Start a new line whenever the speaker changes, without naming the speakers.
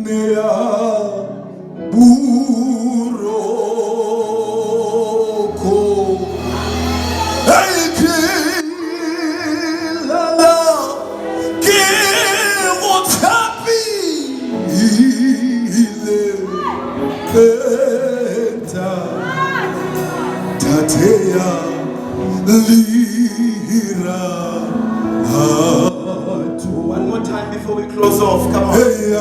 nea buroko aikilala ke otapi ile penta tatea lira.
One more time before we close off. Come on.
Hey,